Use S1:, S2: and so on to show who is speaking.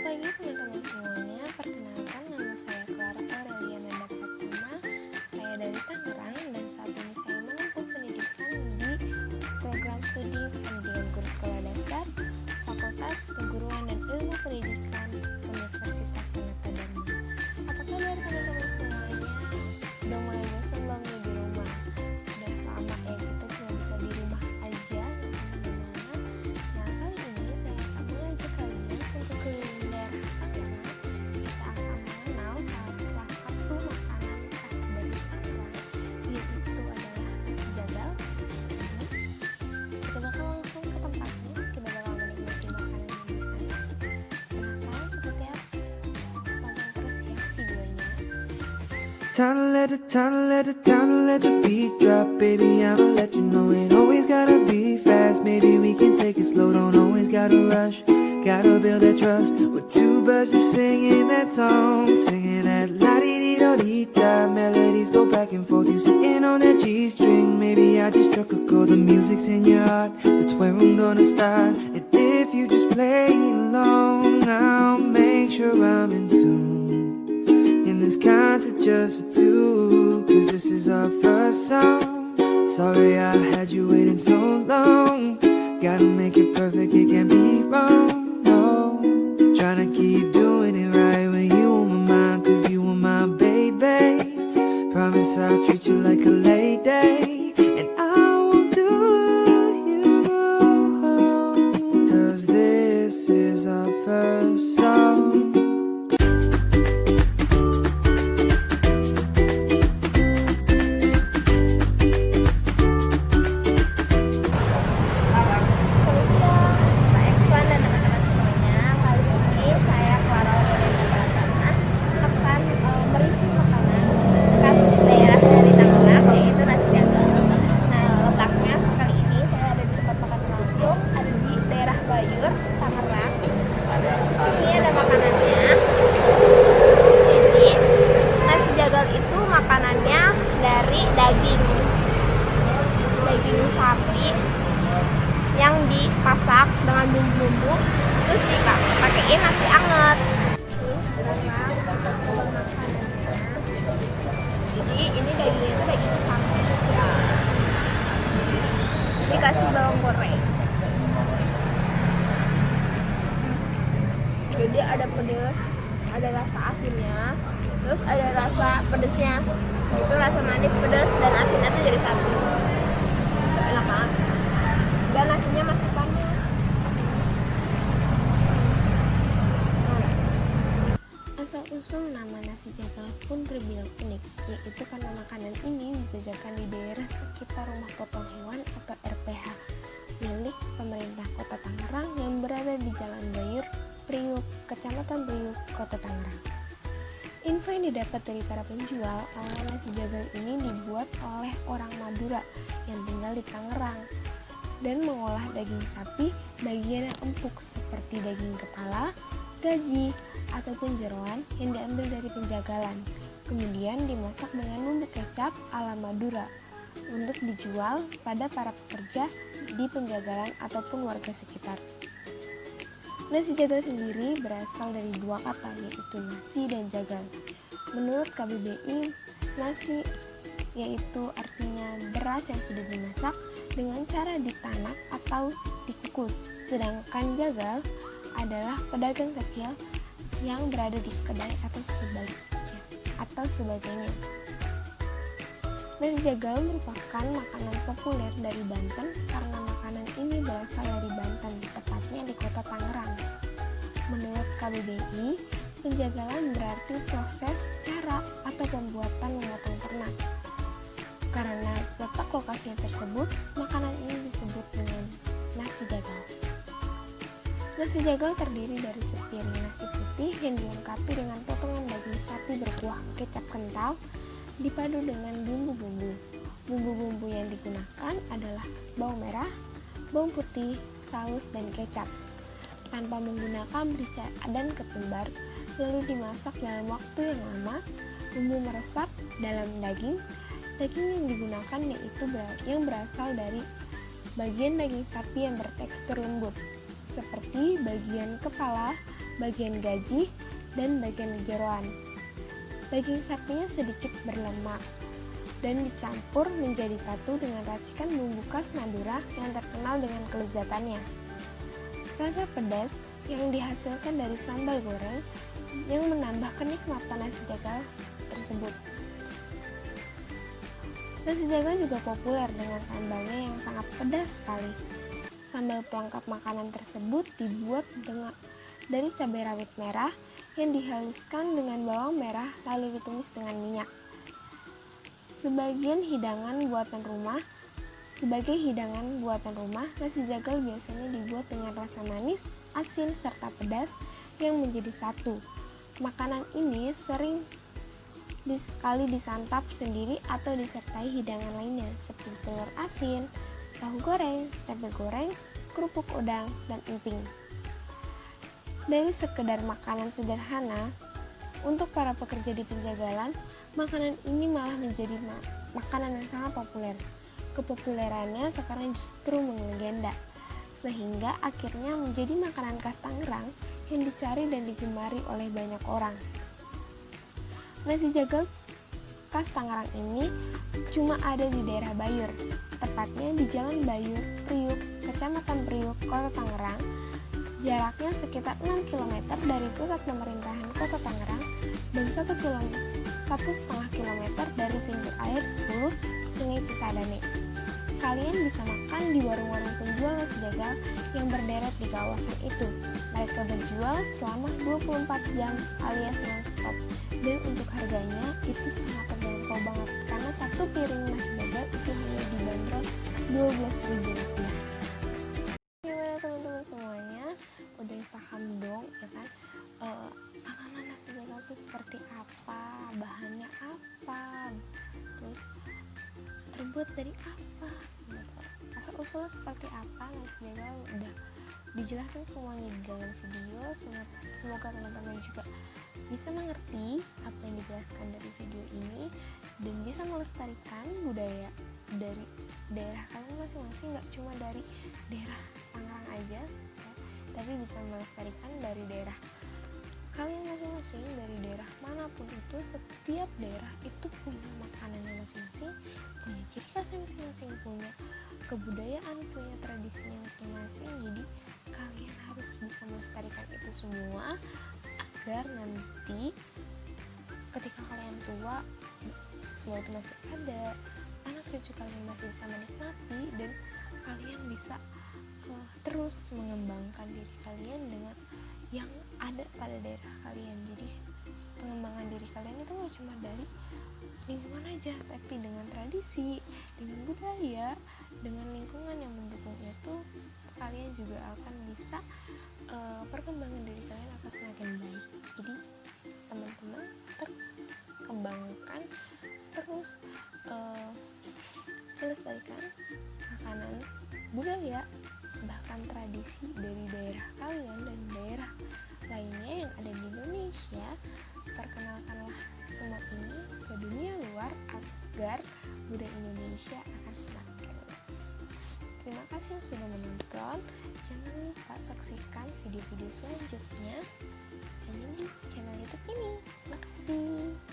S1: pagi teman-teman semuanya, perkenalkan nama saya Clara Aurelia Nanda Pratama. Saya dari Tangerang dan saat ini saya menempuh pendidikan di program studi pendidikan guru sekolah dasar, Fakultas Keguruan dan Ilmu Pendidikan Universitas Sanata Dharma. Apa kabar teman-teman semuanya? Udah mulai bosan belum nih di rumah? Udah lama ya kita cuma bisa di rumah aja, kemana-mana. Nah kali ini saya akan mengajak kalian untuk keliling daerah Tangerang. Kita akan mengenal salah satu makanan khas dari Tangerang, yaitu adalah nasi jagal. Kita bakal langsung ke tempatnya, kita bakal menikmati makanan yang di sana. Penasaran seperti apa? Tonton terus ya videonya.
S2: Time to let the beat drop, baby. I'ma let you know it always gotta be fast. Maybe we can take it slow, don't always gotta rush. Gotta build that trust with two birds just singing that song, singing that la-di-di-do-di-da. Melodies go back and forth, you sitting on that G-string. Maybe I just struck a chord, the music's in your heart. That's where I'm gonna start. And if you just play along, I'll make sure I'm in tune. And this concert just for two, 'cause this is our first song. Sorry I had you waiting so long. Gotta make it perfect, it can't be wrong, no. Tryna keep doing it right when you on my mind, 'cause you are my baby. Promise I'll treat you like a lady, and I won't do you no harm, 'cause this is our first song.
S1: Selamat siang, Pak Ekswan dan teman-teman semuanya. Kali ini saya Clara Aurelia Pratama akan mereview makanan khas daerah dari Tangerang, yaitu nasi jagal. Nah, letaknya sekali ini saya ada di tempat makan langsung, ada di daerah Bayur, Tangerang. Di sini ada makanannya. Jadi, nasi jagal itu makanannya dari daging sapi yang dipasak dengan bumbu-bumbu, terus dipakein nasi anget. Terus sekarang makanannya. Jadi ini dagingnya itu daging sapi ya. Dikasih bawang goreng. Jadi ada pedas, ada rasa asinnya, terus ada rasa pedesnya. Itu rasa manis, pedas, dan asinnya itu jadi satu. Enak banget. Dan nasinya masih panas. Asal-usul nama nasi jagal pun terbilang unik, yaitu karena makanan ini dijajakan di daerah sekitar Rumah Potong Hewan atau RPH milik pemerintah Kota Tangerang yang berada di Jalan Bayur, Priuk, Kecamatan Priuk, Kota Tangerang. Info yang didapat dari para penjual, awalnya nasi jagal ini dibuat oleh orang Madura yang tinggal di Tangerang dan mengolah daging sapi bagian yang empuk seperti daging kepala, gaji, ataupun jeroan yang diambil dari penjagalan. Kemudian dimasak dengan bumbu kecap ala Madura untuk dijual pada para pekerja di penjagalan ataupun warga sekitar. Nasi jagal sendiri berasal dari dua kata, yaitu nasi dan jagal. Menurut KBBI, nasi yaitu artinya beras yang sudah dimasak dengan cara ditanak atau dikukus, sedangkan jagal adalah pedagang kecil yang berada di kedai atau sebagainya. Nasi jagal merupakan makanan populer dari Banten karena makanan ini berasal dari Banten, tepatnya di Kota Tangerang. Menurut KBBI, penjagalan berarti proses, cara, atau pembuatan memotong ternak. Karena letak lokasinya tersebut, makanan ini disebut dengan nasi jagal. Nasi jagal terdiri dari sepiring nasi putih yang dilengkapi dengan potongan daging sapi berkuah kecap kental, dipadu dengan bumbu-bumbu. Bumbu-bumbu yang digunakan adalah bawang merah, bawang putih, saus, dan kecap. Tanpa menggunakan merica dan ketumbar, lalu dimasak dalam waktu yang lama, bumbu meresap dalam daging. Daging yang digunakan yaitu yang berasal dari bagian daging sapi yang bertekstur lembut, seperti bagian kepala, bagian gaji, dan bagian jeroan. Daging sapinya sedikit berlemak dan dicampur menjadi satu dengan racikan bumbu khas Madura yang terkenal dengan kelezatannya. Rasa pedas yang dihasilkan dari sambal goreng yang menambah kenikmatan nasi jagal tersebut. Nasi jagal juga populer dengan sambalnya yang sangat pedas sekali. Sambal pelengkap makanan tersebut dibuat dari cabai rawit merah yang dihaluskan dengan bawang merah lalu ditumis dengan minyak. Sebagai hidangan buatan rumah, nasi jagal biasanya dibuat dengan rasa manis, asin, serta pedas yang menjadi satu. Makanan ini sering sekali disantap sendiri atau disertai hidangan lainnya seperti telur asin, tahu goreng, tempe goreng, kerupuk udang, dan emping. Dari sekedar makanan sederhana, untuk para pekerja di penjagalan, makanan ini malah menjadi makanan yang sangat populer. Kepopulerannya sekarang justru melegenda, sehingga akhirnya menjadi makanan khas Tangerang yang dicari dan digemari oleh banyak orang. Nasi jagal khas Tangerang ini cuma ada di daerah Bayur, tepatnya di Jalan Bayur, Priuk, Kecamatan Priuk, Kota Tangerang. Jaraknya sekitar 6 km dari pusat pemerintahan Kota Tangerang dan 1,5 km dari pintu air 10 Sungai Cisadane. Kalian bisa makan di warung-warung penjual nasi jagal yang berderet di kawasan itu. Mereka berjual selama 24 jam alias non-stop. Dan untuk harganya itu sangat terjangkau banget karena satu piring nasi jagal itu hanya dibanderol Rp12.000. Gimana teman-teman semuanya? Udah paham dong ya kan? Makanan nasi jagal itu seperti apa? Bahannya apa? Terus terbuat dari apa? Asal usulnya seperti apa? Nasi jagal udah dijelaskan semuanya di dalam video. Semoga teman-teman juga bisa mengerti apa yang dijelaskan dari video ini dan bisa melestarikan budaya dari daerah kalian masing-masing, nggak cuma dari daerah Tangerang aja ya, tapi bisa melestarikan dari daerah kalian masing-masing, dari daerah manapun itu. Setiap daerah itu punya makanannya masing-masing, punya ciri khasnya masing-masing, punya kebudayaan, punya tradisinya masing-masing. Jadi kalian harus bisa melestarikan itu semua agar nanti ketika kalian tua semua itu masih ada, anak cucu kalian masih bisa menikmati, dan kalian bisa terus mengembangkan diri kalian dengan yang ada pada daerah kalian. Jadi pengembangan diri kalian itu gak cuma dari lingkungan aja, tapi dengan tradisi, dengan budaya, dengan lingkungan yang mendukung itu, kalian juga akan bisa perkembangan diri kalian akan semakin baik. Jadi teman-teman terus kembangkan, terus melestarikan makanan, budaya, bahkan tradisi dari daerah kalian dan daerah lainnya yang ada di Indonesia. Perkenalkanlah semua ini ke dunia luar agar budaya Indonesia akan semakin luas. Terima kasih yang sudah menonton. Jangan lupa saksikan video-video selanjutnya hanya di channel YouTube ini. Terima kasih.